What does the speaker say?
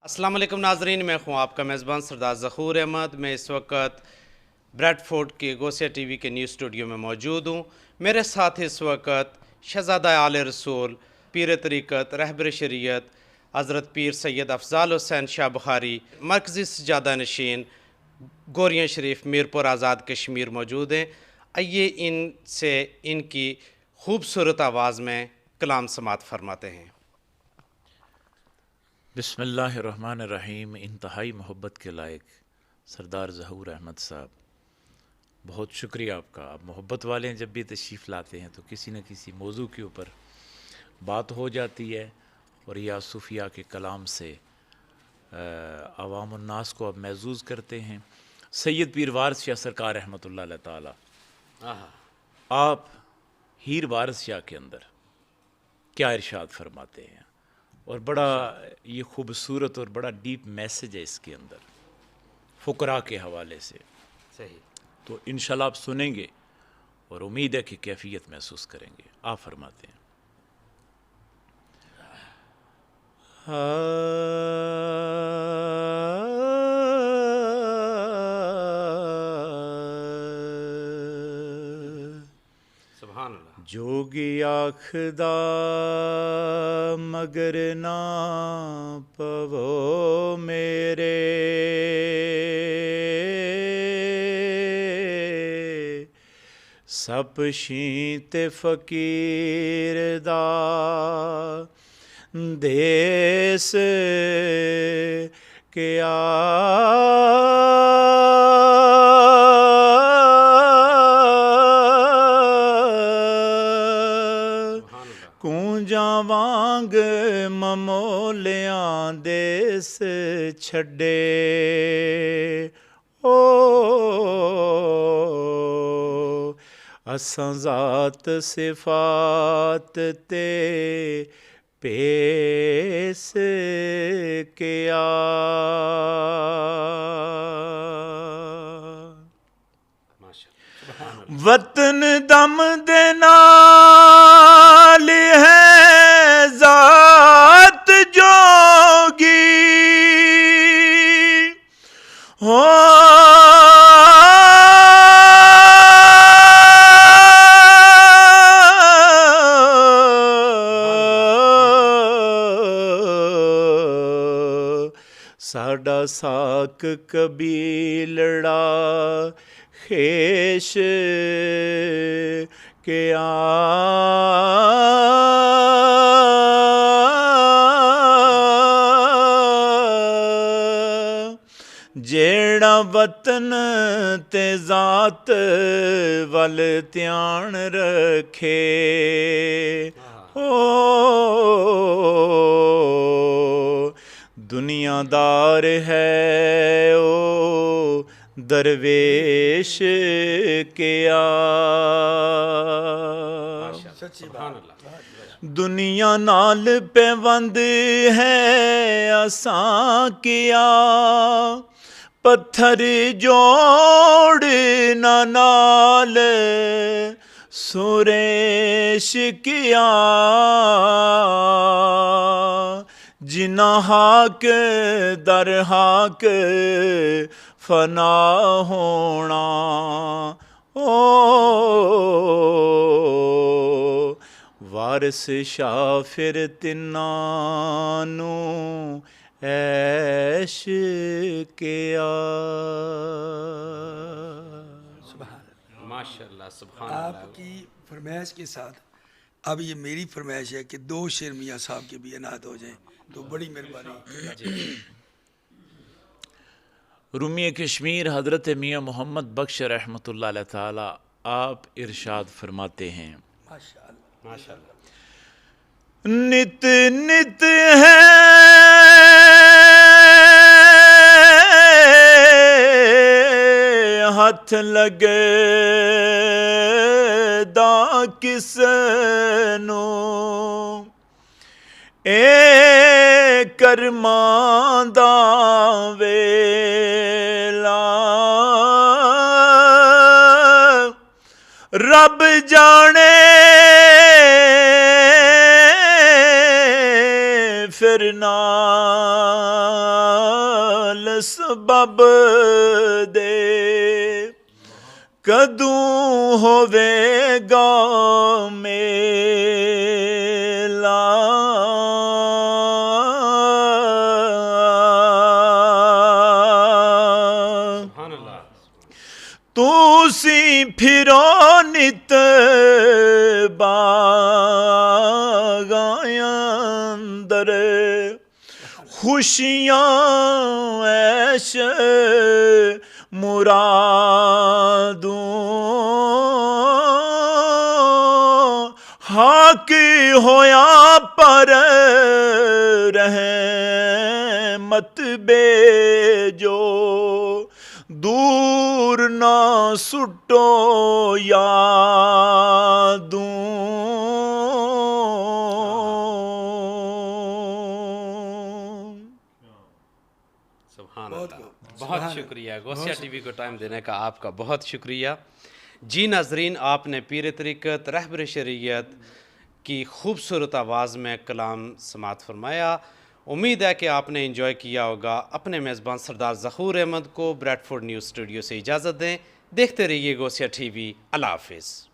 السلام علیکم ناظرین، میں ہوں آپ کا میزبان سردار ظہور احمد۔ میں اس وقت بریڈ فورڈ کے گوسیہ ٹی وی کے نیوز اسٹوڈیو میں موجود ہوں۔ میرے ساتھ اس وقت شہزادہ آل رسول، پیر طریقت، رہبر شریعت حضرت پیر سید افضال حسین شاہ بخاری، مرکزی سجادہ نشین گوریاں شریف میرپور آزاد کشمیر موجود ہیں۔ آئیے ان سے ان کی خوبصورت آواز میں کلام سماعت فرماتے ہیں۔ بسم اللہ الرحمن الرحیم۔ انتہائی محبت کے لائق سردار ظہور احمد صاحب، بہت شکریہ آپ کا۔ آپ محبت والے ہیں، جب بھی تشریف لاتے ہیں تو کسی نہ کسی موضوع کے اوپر بات ہو جاتی ہے، اور یا صوفیاء کے کلام سے عوام الناس کو آپ محظوظ کرتے ہیں۔ سید پیر وارث شاہ سرکار رحمۃ اللہ علیہ تعالی، آپ ہیر وارث شاہ کے اندر کیا ارشاد فرماتے ہیں، اور بڑا یہ خوبصورت اور بڑا ڈیپ میسج ہے اس کے اندر فقراء کے حوالے سے۔ صحیح۔ تو انشاءاللہ آپ سنیں گے اور امید ہے کہ کیفیت محسوس کریں گے۔ آپ فرماتے ہیں، سبحان اللہ۔ جوگی آخدا مگر نہ پو میرے، سپ شینت فقیر دا دیس کیا کونجاں وانگ ممولیاں دیس چھڈے، او اساں ذات صفات تے پیس کیا۔ وطن دم دے نال ہے ذات جوگی، ہو ساڈا ساک قبیلڑا خیش کیا، جیڑا وطن تے ذات ول دھیان رکھے، او دنیا دار ہے او درویش کیا۔ دنیا نال پیوند ہے اساں کیا، پتھر جوڑ نہ نال سریش کیا، جنہ حق در حق فنا ہونا، او وارث شاہ پھر تنہاں نوں عیش کیا۔ ماشاء اللہ، سبحان اللہ۔ آپ کی فرمائش کے ساتھ اب یہ میری فرمائش ہے کہ 2 شعر میاں صاحب کے بھی عنایت ہو جائیں تو بڑی مہربانی۔ رومی کشمیر حضرت میاں محمد بخش رحمۃ اللہ علیہ تعالی، آپ ارشاد فرماتے ہیں، ماشاءاللہ ماشاءاللہ۔ نت نت ہے ہاتھ لگے دا کس نو، اے کرماں دا ویلا رب جانے پھر نہ سبب دے کدوں ہوے گا میلا سبحان اللہ تسی پھرو نت باغاں اندر خوشیاں عیش مرادوں حق ہویا پر رحمت بیجو دور نہ سٹو یادوں سبحان اللہ بہت شکریہ غوثیہ ٹی وی کو ٹائم دینے کا آپ کا بہت شکریہ جی ناظرین آپ نے پیر طریقت رہبر شریعت کی خوبصورت آواز میں کلام سماعت فرمایا امید ہے کہ آپ نے انجوائے کیا ہوگا اپنے میزبان سردار ظہور احمد کو بریڈ فورڈ نیوز اسٹوڈیو سے اجازت دیں دیکھتے رہیے غوثیہ ٹی وی اللہ حافظ